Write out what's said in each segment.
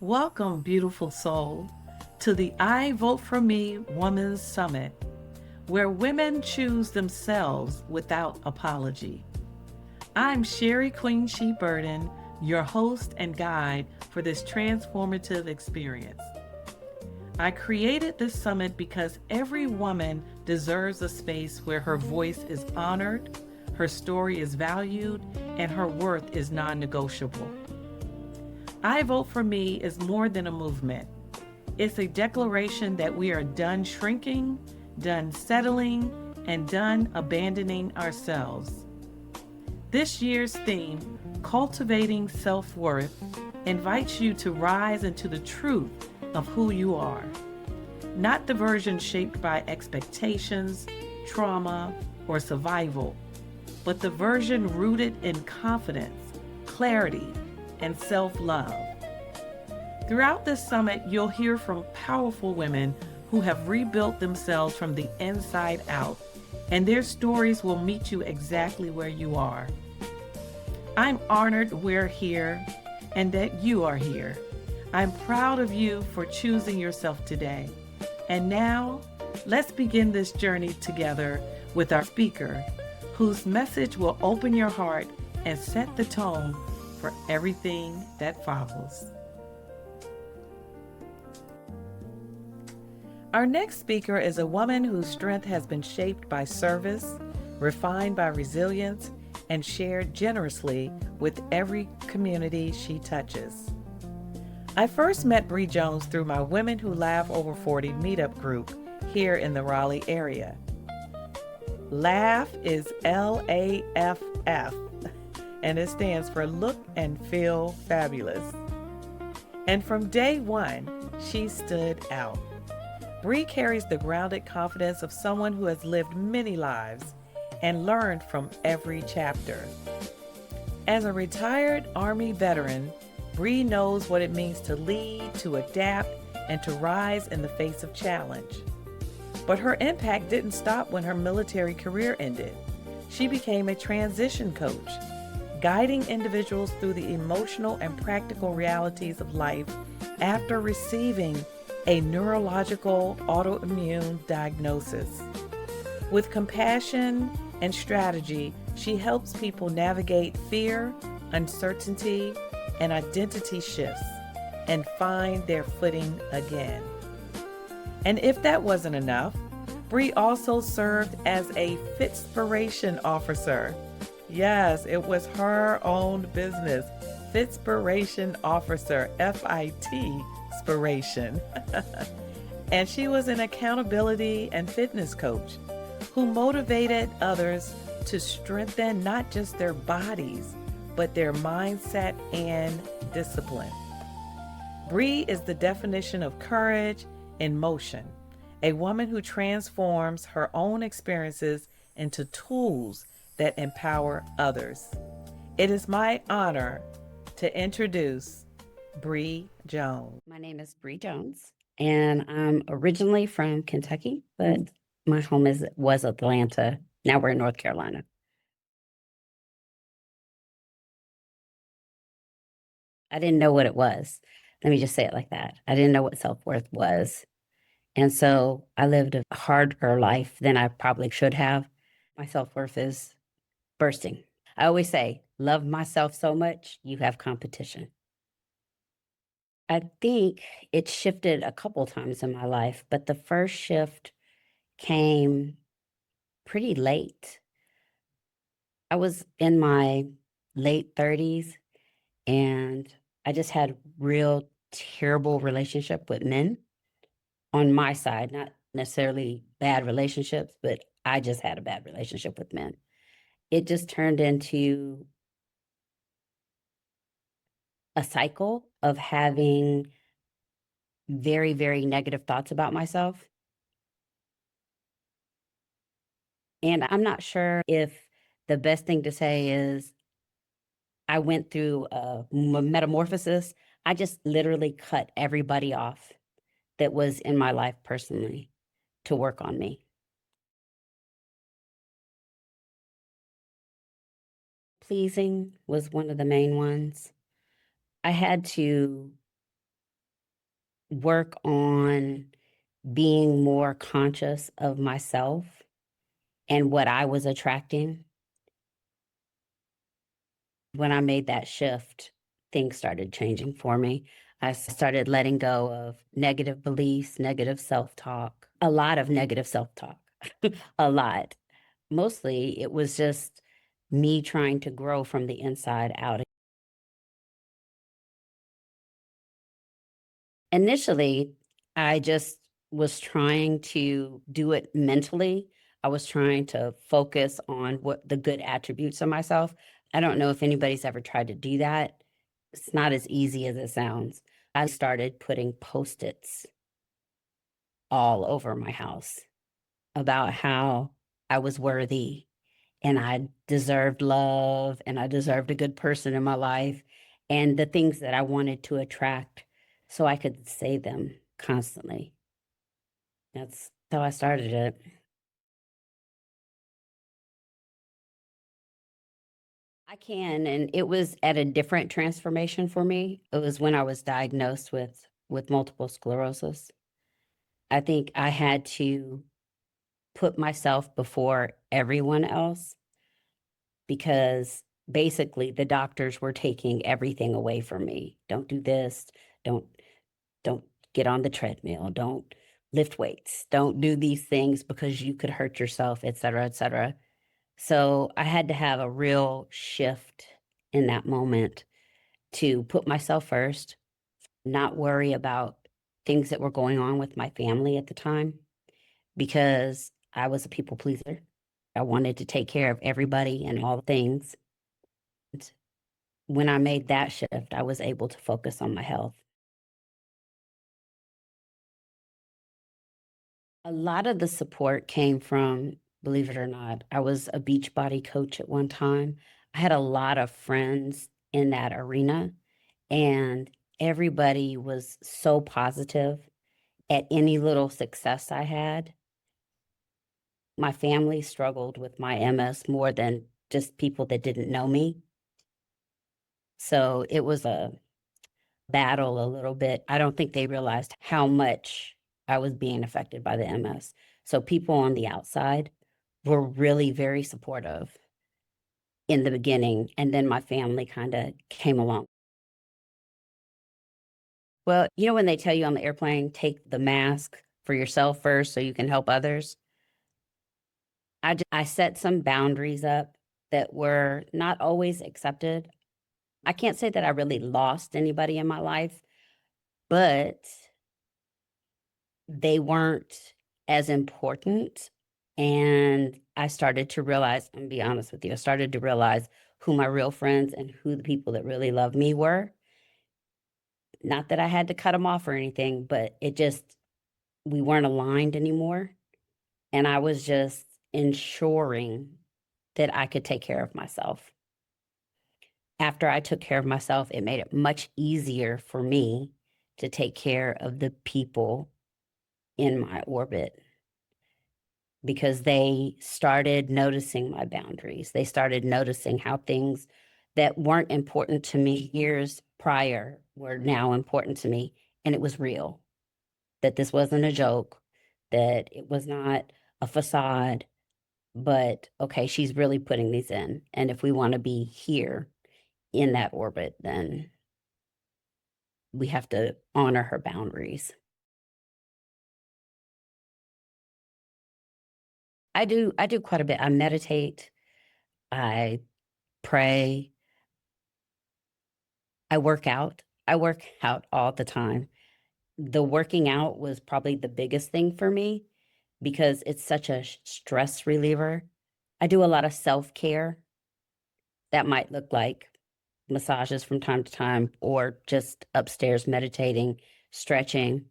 Welcome, beautiful soul, to the I Vote for Me Women's Summit, where women choose themselves without apology. I'm Sherry Queen She Burden, your host and guide for this transformative experience. I created this summit because every woman deserves a space where her voice is honored, her story is valued, and her worth is non negotiable. I Vote for Me is more than a movement. It's a declaration that we are done shrinking, done settling, and done abandoning ourselves. This year's theme, Cultivating Self-Worth, invites you to rise into the truth of who you are, not the version shaped by expectations, trauma, or survival, but the version rooted in confidence, clarity, and self-love. Throughout this summit, you'll hear from powerful women who have rebuilt themselves from the inside out, and their stories will meet you exactly where you are. I'm honored we're here and that you are here. I'm proud of you for choosing yourself today. And now, let's begin this journey together with our speaker, whose message will open your heart and set the tone for everything that follows. Our next speaker is a woman whose strength has been shaped by service, refined by resilience, and shared generously with every community she touches. I first met Bree Jones through my Women Who L.A.F.F Over 40 Meetup group here in the Raleigh area. L.A.F.F is L-A-F-F, and it stands for Look and Feel Fabulous. And from day one, she stood out. Bree carries the grounded confidence of someone who has lived many lives and learned from every chapter. As a retired Army veteran, Bree knows what it means to lead, to adapt, and to rise in the face of challenge. But her impact didn't stop when her military career ended. She became a transition coach, guiding individuals through the emotional and practical realities of life after receiving a neurological autoimmune diagnosis. With compassion and strategy, she helps people navigate fear, uncertainty, and identity shifts and find their footing again. And if that wasn't enough, Bree also served as a FITspiration Officer. Yes, it was her own business. FITspiration Officer, F-I-T-spiration. And she was an accountability and fitness coach who motivated others to strengthen not just their bodies, but their mindset and discipline. Bree is the definition of courage in motion, a woman who transforms her own experiences into tools that empower others. It is my honor to introduce Bree Jones. My name is Bree Jones, and I'm originally from Kentucky, but my home was Atlanta. Now we're in North Carolina. I didn't know what it was. Let me just say it like that. I didn't know what self-worth was. And so I lived a harder life than I probably should have. My self-worth is bursting. I always say, love myself so much, you have competition. I think it shifted a couple times in my life, but the first shift came pretty late. I was in my late 30s and I just had real terrible relationship with men on my side, not necessarily bad relationships, but I just had a bad relationship with men. It just turned into a cycle of having very, very negative thoughts about myself. And I'm not sure if the best thing to say is I went through a metamorphosis. I just literally cut everybody off that was in my life personally to work on me. Pleasing was one of the main ones. I had to work on being more conscious of myself and what I was attracting. When I made that shift, things started changing for me. I started letting go of negative beliefs, negative self talk, a lot of negative self talk, a lot. Mostly it was just me trying to grow from the inside out. Initially, I just was trying to do it mentally. I was trying to focus on what the good attributes of myself. I don't know if anybody's ever tried to do that. It's not as easy as it sounds. I started putting post-its all over my house about how I was worthy and I deserved love and I deserved a good person in my life and the things that I wanted to attract so I could say them constantly. That's how I started it. I can, and it was at a different transformation for me. It was when I was diagnosed with multiple sclerosis. I think I had to put myself before everyone else because basically the doctors were taking everything away from me. Don't do this, don't don't get on the treadmill, don't lift weights, don't do these things because you could hurt yourself, et cetera, et cetera. So I had to have a real shift in that moment to put myself first, not worry about things that were going on with my family at the time because I was a people pleaser. I wanted to take care of everybody and all the things. When I made that shift, I was able to focus on my health. A lot of the support came from, believe it or not, I was a beach body coach at one time. I had a lot of friends in that arena, and everybody was so positive at any little success I had. My family struggled with my MS more than just people that didn't know me. So it was a battle a little bit. I don't think they realized how much I was being affected by the MS. So people on the outside were really very supportive in the beginning. And then my family kind of came along. Well, you know, when they tell you on the airplane, take the mask for yourself first so you can help others. I set some boundaries up that were not always accepted. I can't say that I really lost anybody in my life, but they weren't as important. And I started to realize, I'm gonna be honest with you, I started to realize who my real friends and who the people that really love me were. Not that I had to cut them off or anything, but it just, we weren't aligned anymore. And I was just ensuring that I could take care of myself. After I took care of myself, it made it much easier for me to take care of the people in my orbit because they started noticing my boundaries. They started noticing how things that weren't important to me years prior were now important to me. And it was real, that this wasn't a joke, that it was not a facade, but okay, she's really putting these in. And if we want to be here in that orbit, then we have to honor her boundaries. I do quite a bit. I meditate, I pray, I work out. I work out all the time. The working out was probably the biggest thing for me because it's such a stress reliever. I do a lot of self-care. That might look like massages from time to time or just upstairs meditating, stretching,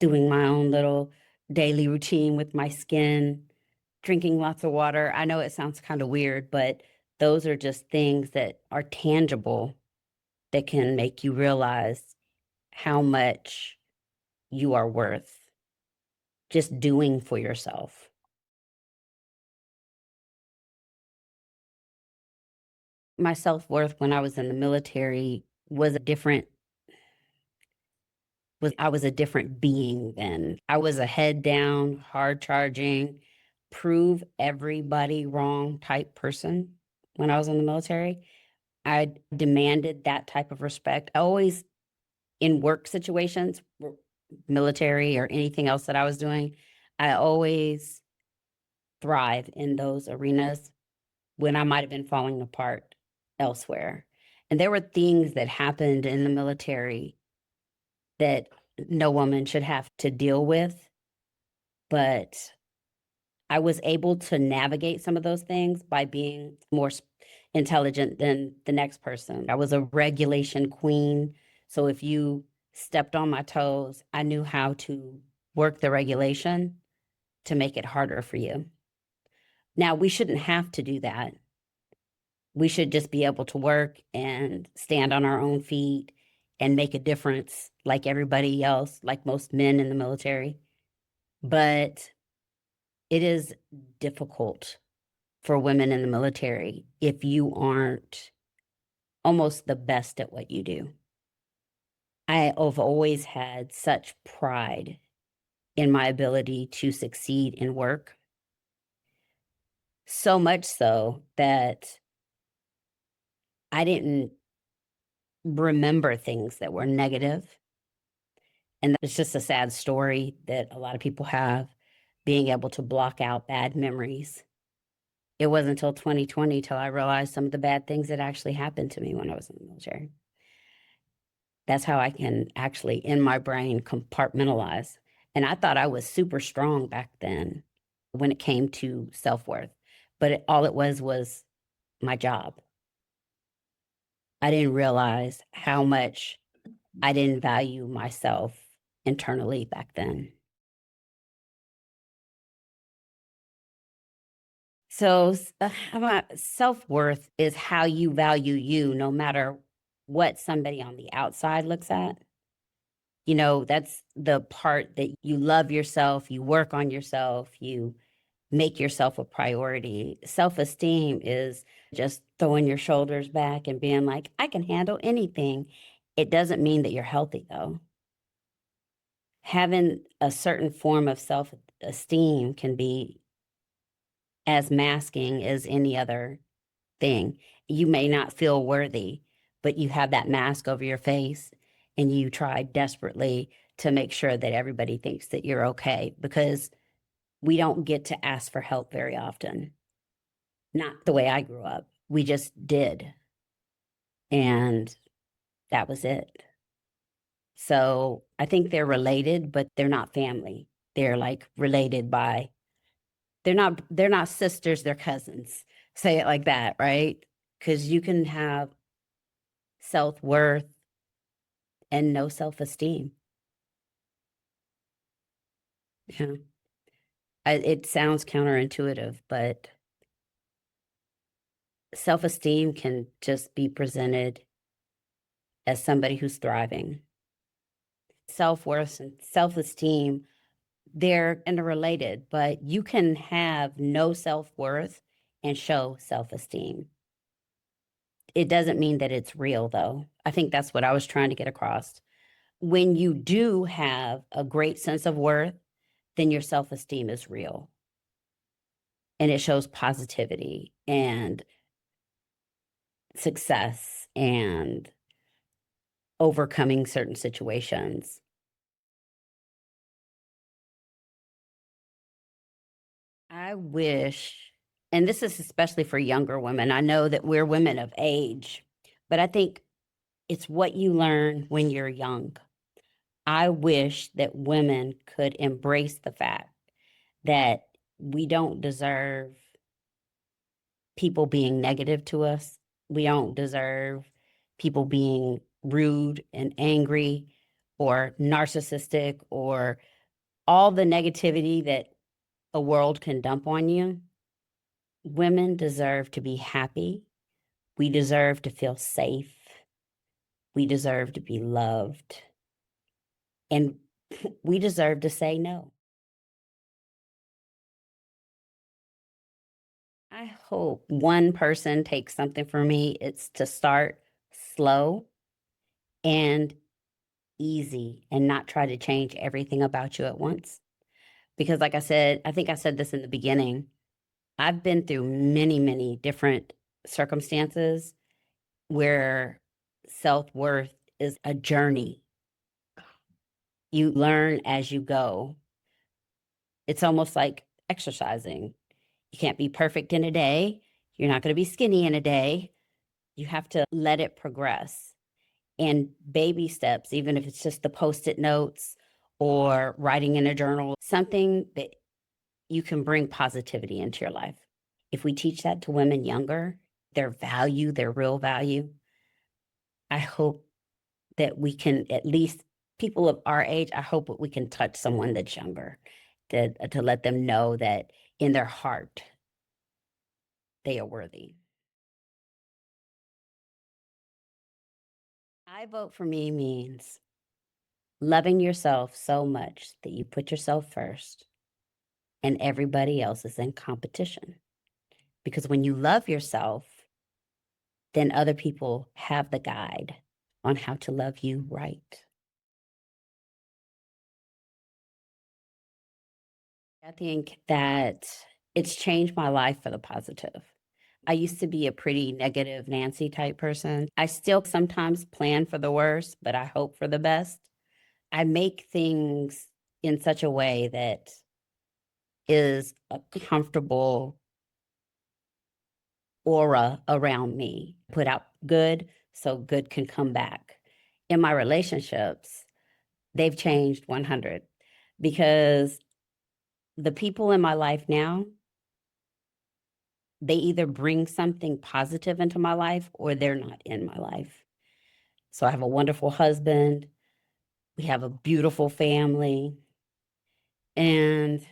doing my own little daily routine with my skin, drinking lots of water. I know it sounds kind of weird, but those are just things that are tangible that can make you realize how much you are worth just doing for yourself. My self worth when I was in the military was I was a different being then. I was a head down, hard charging, prove everybody wrong type person when I was in the military. I demanded that type of respect. I always, in work situations, military or anything else that I was doing, I always thrive in those arenas when I might have been falling apart elsewhere. And there were things that happened in the military that no woman should have to deal with, but I was able to navigate some of those things by being more intelligent than the next person. I was a regulation queen. So if you stepped on my toes, I knew how to work the regulation to make it harder for you. Now, we shouldn't have to do that. We should just be able to work and stand on our own feet and make a difference like everybody else, like most men in the military. But it is difficult for women in the military if you aren't almost the best at what you do. I have always had such pride in my ability to succeed in work, so much so that I didn't remember things that were negative. And it's just a sad story that a lot of people have, being able to block out bad memories. It wasn't until 2020 till I realized some of the bad things that actually happened to me when I was in the military. That's how I can actually, in my brain, compartmentalize. And I thought I was super strong back then when it came to self-worth, but all it was my job. I didn't realize how much I didn't value myself internally back then. So, self-worth is how you value you, no matter what somebody on the outside looks at. You know, that's the part that you love yourself, you work on yourself, you make yourself a priority. Self-esteem is just throwing your shoulders back and being like, I can handle anything. It doesn't mean that you're healthy, though. Having a certain form of self-esteem can be as masking as any other thing. You may not feel worthy, but you have that mask over your face and you try desperately to make sure that everybody thinks that you're okay, because we don't get to ask for help very often. Not the way I grew up. We just did. And that was it. So I think they're related, but they're not family. They're like related by, they're not sisters, they're cousins. Say it like that, right? Because you can have self-worth and no self-esteem. Yeah. It sounds counterintuitive, but self-esteem can just be presented as somebody who's thriving. Self-worth and self-esteem, they're interrelated, but you can have no self-worth and show self-esteem. It doesn't mean that it's real, though. I think that's what I was trying to get across. When you do have a great sense of worth, then your self-esteem is real. And it shows positivity and success and overcoming certain situations. I wish, and this is especially for younger women, I know that we're women of age, but I think it's what you learn when you're young. I wish that women could embrace the fact that we don't deserve people being negative to us. We don't deserve people being rude and angry or narcissistic or all the negativity that a world can dump on you. Women deserve to be happy. We deserve to feel safe. We deserve to be loved. And we deserve to say no. I hope one person takes something from me. It's to start slow and easy and not try to change everything about you at once. Because, like I said, I think I said this in the beginning, I've been through many, many different circumstances where self worth is a journey. You learn as you go. It's almost like exercising. You can't be perfect in a day. You're not going to be skinny in a day. You have to let it progress. And baby steps, even if it's just the post-it notes or writing in a journal, something that you can bring positivity into your life. If we teach that to women younger, their value, their real value, I hope that we can, at least people of our age, I hope that we can touch someone that's younger, to let them know that in their heart, they are worthy. I vote for me means loving yourself so much that you put yourself first and everybody else is in competition. Because when you love yourself, then other people have the guide on how to love you right. I think that it's changed my life for the positive. I used to be a pretty negative Nancy type person. I still sometimes plan for the worst, but I hope for the best. I make things in such a way that is a comfortable aura around me. Put out good so good can come back. In my relationships, they've changed 100 because the people in my life now, they either bring something positive into my life or they're not in my life. So I have a wonderful husband. We have a beautiful family. And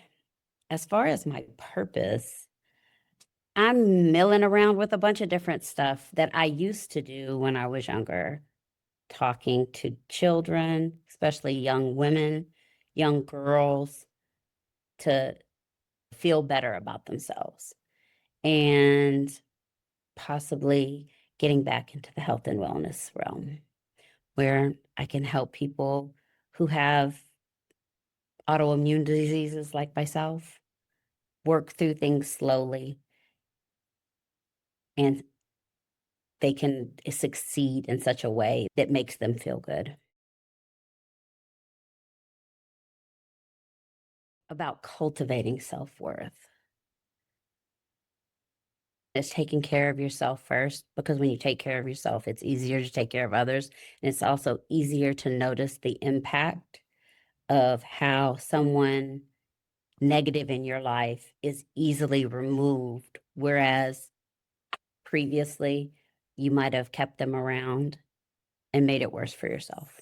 as far as my purpose, I'm milling around with a bunch of different stuff that I used to do when I was younger, talking to children, especially young women, young girls, to feel better about themselves and possibly getting back into the health and wellness realm where I can help people who have autoimmune diseases like myself work through things slowly and they can succeed in such a way that makes them feel good. About cultivating self-worth. It's taking care of yourself first, because when you take care of yourself, it's easier to take care of others. And it's also easier to notice the impact of how someone negative in your life is easily removed, whereas previously you might have kept them around and made it worse for yourself.